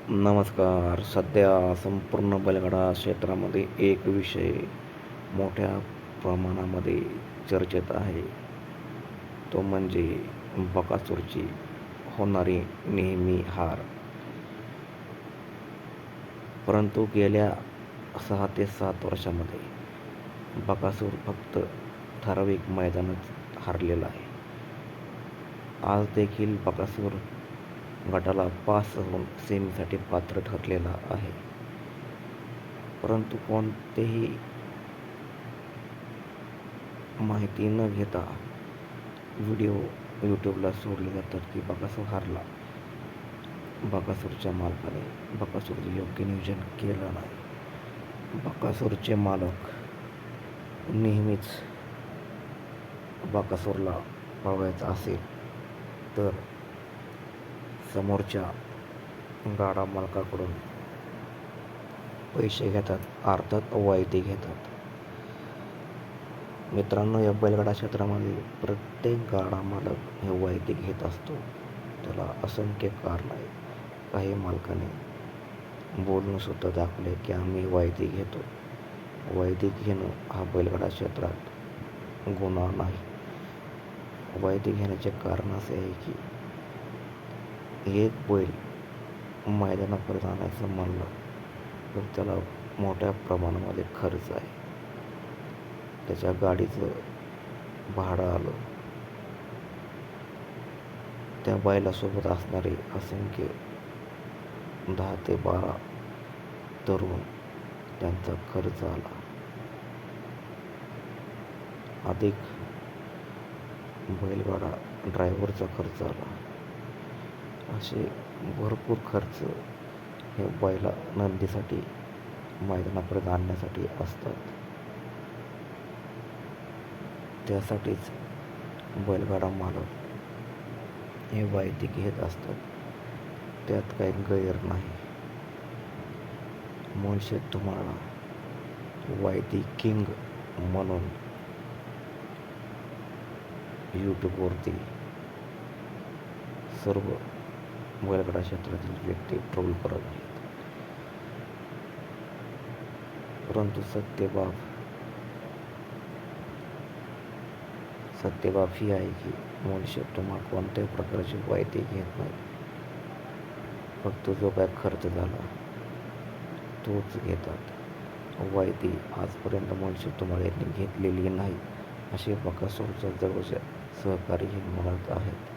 नमस्कार. सध्या संपूर्ण बैलगाडा क्षेत्रामध्ये एक विषय मोठ्या प्रमाणामध्ये चर्चेत आहे. तो म्हणजे बकासूरची होणारी नेहमी हार. परंतु गेल्या 6 ते 7 वर्षामध्ये बकासूर फक्त ठराविक मैदानात हारलेला आहे. आज देखील बकासूर गटाला पास होऊन सेमीसाठी पात्र ठरलेला आहे. परंतु कोणतेही माहिती न घेता व्हिडिओ यूट्यूबला सोडले जातात की बकासूर हारला. बकासूरच्या मालकाने बकासूरचे योग्य नियोजन केलं नाही. बकासूरचे मालक नेहमीच बकासूरला पळवायचं असेल तर समोरच्या गाडा मालकाकडून पैसे घेतात, अर्थात वायदे घेतात. मित्रांनो, या बैलगाडा क्षेत्रामध्ये प्रत्येक गाडा मालक हे वायदे घेत असतो. त्याला असंख्य कारण आहे. काही मालकाने बोलून सुद्धा दाखवले की आम्ही वायदे घेतो. वायदे घेणं हा बैलगाडा क्षेत्रात गुन्हा नाही. वायदे घेण्याचे कारण असे आहे की एक बैल मैदानापर्यंत आणायचं म्हणलं तर त्याला मोठ्या प्रमाणामध्ये खर्च आहे. त्याच्या गाडीचं भाडं आलं, त्या बैलासोबत असणारे असंख्य 10 ते 12 तरुण, त्यांचा खर्च आला, अधिक बैलगाडा ड्रायव्हरचा खर्च आला. असे भरपूर खर्च हे बैला नंदीसाठी मैदानापर्यंत आणण्यासाठी असतात. त्यासाठीच बैलगाडा मालक हे वायदे घेत असतात. त्यात काही गैर नाही. मुळशीत तुम्हाला वायदी किंग म्हणून यूट्यूबवरती सर्व बैलगाडा क्षेत्रातील व्यक्ती ट्रोल करत आहेत. परंतु सत्यबाब ही आहे की मुळशीत तुम्हाला कोणत्याही प्रकारचे वायदे घेत नाही. फक्त जो काय खर्च झाला तोच घेतात. वायदे आजपर्यंत मुळशीत तुम्हाला यांनी घेतलेली नाही, असे बकासूरच्या जवळचे सहकारी हे म्हणत आहेत.